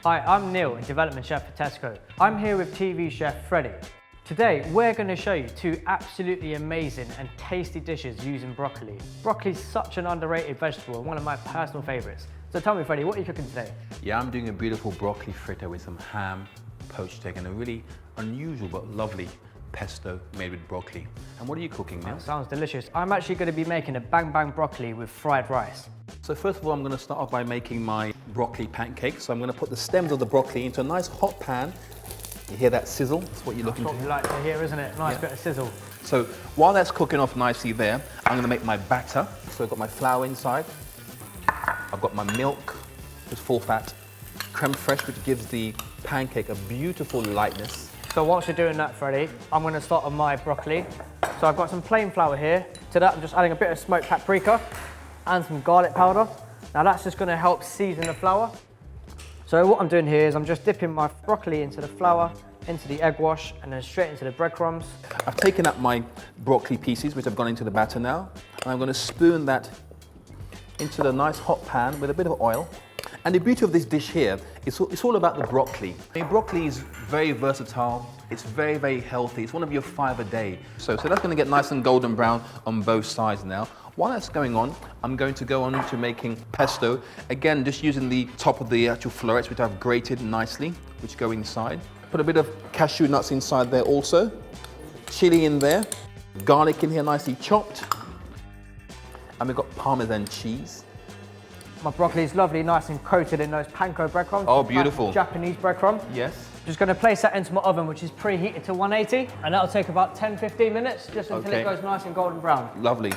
Hi, I'm Neil, a development chef for Tesco. I'm here with TV chef Freddy. Today, we're going to show you two absolutely amazing and tasty dishes using broccoli. Broccoli is such an underrated vegetable and one of my personal favourites. So tell me, Freddy, what are you cooking today? Yeah, I'm doing a beautiful broccoli fritter with some ham, poached egg, and a really unusual but lovely pesto made with broccoli. And what are you cooking now? That sounds delicious. I'm actually going to be making a bang bang broccoli with fried rice. So first of all, I'm going to start off by making my broccoli pancakes. So I'm going to put the stems of the broccoli into a nice hot pan. You hear that sizzle? That's what you're looking That's what we like to hear, isn't it? Nice bit of sizzle. So while that's cooking off nicely there, I'm going to make my batter. So I've got my flour inside. I've got my milk, just full fat. Creme fraiche, which gives the pancake a beautiful lightness. So whilst you're doing that, Freddy, I'm going to start on my broccoli. So I've got some plain flour here. To that, I'm just adding a bit of smoked paprika and some garlic powder. Now that's just going to help season the flour. So what I'm doing here is I'm just dipping my broccoli into the flour, into the egg wash, and then straight into the breadcrumbs. I've taken up my broccoli pieces, which have gone into the batter now, and I'm going to spoon that into the nice hot pan with a bit of oil. And the beauty of this dish here, it's all about the broccoli. I mean, broccoli is very versatile. It's very, very healthy. It's one of your 5 a day. So that's going to get nice and golden brown on both sides now. While that's going on, I'm going to go on to making pesto. Again, just using the top of the actual florets, which I've grated nicely, which go inside. Put a bit of cashew nuts inside there also. Chili in there. Garlic in here nicely chopped. And we've got Parmesan cheese. My broccoli is lovely, nice and coated in those panko breadcrumbs. Oh, beautiful. Japanese breadcrumb. Yes. Just going to place that into my oven, which is preheated to 180, and that'll take about 10-15 minutes, just until it goes nice and golden brown. Lovely.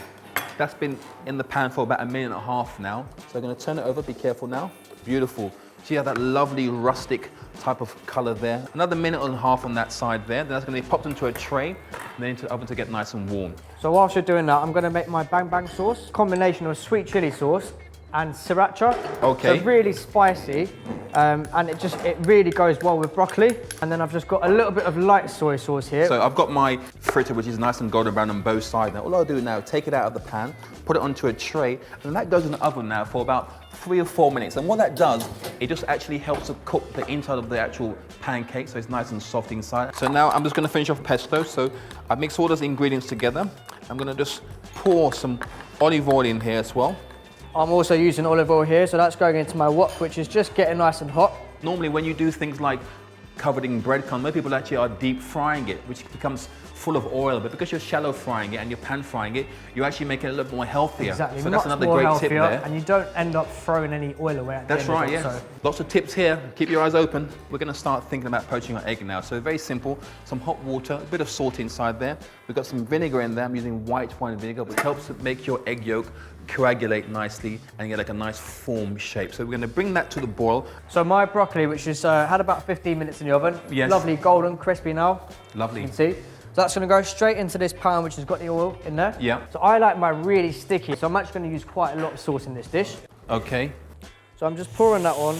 That's been in the pan for about 1.5 minutes now. So I'm going to turn it over, be careful now. Beautiful. So you have that lovely rustic type of colour there. Another 1.5 minutes on that side there. Then that's going to be popped into a tray and then into the oven to get nice and warm. So whilst you're doing that, I'm going to make my bang bang sauce. Combination of sweet chilli sauce and sriracha. Okay. So really spicy, and it really goes well with broccoli. And then I've just got a little bit of light soy sauce here. So I've got my fritter, which is nice and golden brown on both sides. Now all I'll do now, take it out of the pan, put it onto a tray, and that goes in the oven now for about 3 or 4 minutes. And what that does, it just actually helps to cook the inside of the actual pancake, so it's nice and soft inside. So now I'm just going to finish off pesto. So I've mixed all those ingredients together. I'm going to just pour some olive oil in here as well. I'm also using olive oil here, so that's going into my wok, which is just getting nice and hot. Normally when you do things like covered in breadcrumbs, most people actually are deep frying it, which becomes full of oil, but because you're shallow frying it and you're pan frying it, you actually make it a little bit more healthier. Exactly. So that's another great tip there. And you don't end up throwing any oil away at the That's end right, of it, yeah. so. Lots of tips here. Keep your eyes open. We're going to start thinking about poaching our egg now. So very simple. Some hot water, a bit of salt inside there. We've got some vinegar in there. I'm using white wine vinegar, which helps to make your egg yolk coagulate nicely and get like a nice form shape. So we're going to bring that to the boil. So my broccoli, which is had about 15 minutes in the oven. Yes. Lovely golden, crispy now. Lovely. You can see. So that's going to go straight into this pan, which has got the oil in there. Yeah. So I like my really sticky, so I'm actually going to use quite a lot of sauce in this dish. Okay. So I'm just pouring that on.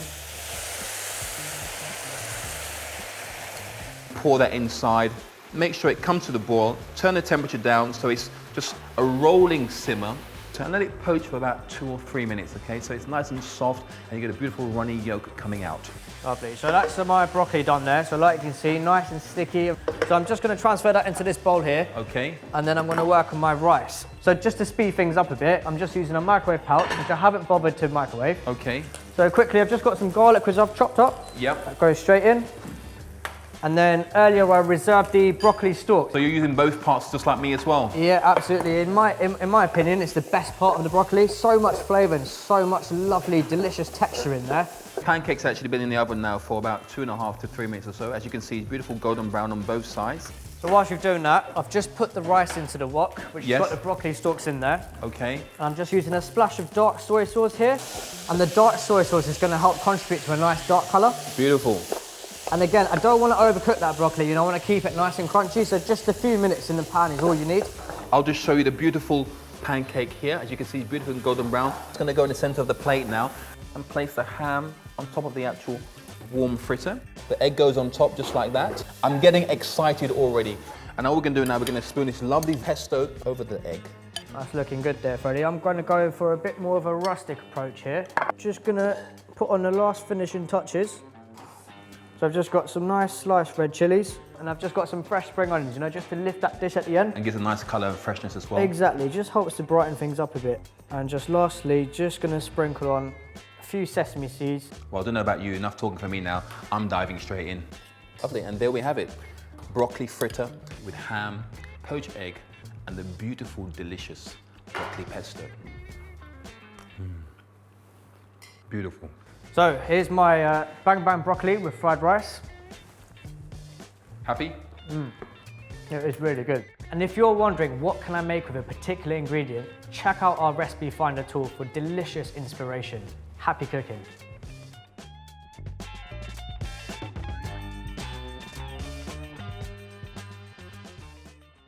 Pour that inside. Make sure it comes to the boil. Turn the temperature down so it's just a rolling simmer. And let it poach for about 2 or 3 minutes, okay? So it's nice and soft and you get a beautiful runny yolk coming out. Lovely. So that's my broccoli done there. So like you can see, nice and sticky. So I'm just going to transfer that into this bowl here. Okay. And then I'm going to work on my rice. So just to speed things up a bit, I'm just using a microwave pouch, which I haven't bothered to microwave. Okay. So quickly, I've just got some garlic, which I've chopped up. Yep. That goes straight in. And then earlier I reserved the broccoli stalks. So you're using both parts just like me as well? Yeah, absolutely. In my opinion, it's the best part of the broccoli. So much flavour and so much lovely, delicious texture in there. Pancakes actually been in the oven now for about 2.5 to 3 minutes or so. As you can see, beautiful golden brown on both sides. So whilst you're doing that, I've just put the rice into the wok, which has got the broccoli stalks in there. Okay. And I'm just using a splash of dark soy sauce here. And the dark soy sauce is going to help contribute to a nice dark colour. Beautiful. And again, I don't want to overcook that broccoli, you know, I want to keep it nice and crunchy, so just a few minutes in the pan is all you need. I'll just show you the beautiful pancake here. As you can see, it's beautiful and golden brown. It's going to go in the center of the plate now and place the ham on top of the actual warm fritter. The egg goes on top just like that. I'm getting excited already. And all we're going to do now, we're going to spoon this lovely pesto over the egg. That's looking good there, Freddy. I'm going to go for a bit more of a rustic approach here. Just going to put on the last finishing touches. So I've just got some nice sliced red chilies, and I've just got some fresh spring onions, you know, just to lift that dish at the end. And gives a nice colour and freshness as well. Exactly, just helps to brighten things up a bit. And just lastly, just gonna sprinkle on a few sesame seeds. Well, I don't know about you, enough talking for me now. I'm diving straight in. Lovely, and there we have it. Broccoli fritter with ham, poached egg, and the beautiful, delicious broccoli pesto. Beautiful. So here's my bang bang broccoli with fried rice. Happy? It is really good. And if you're wondering what can I make with a particular ingredient, check out our recipe finder tool for delicious inspiration. Happy cooking.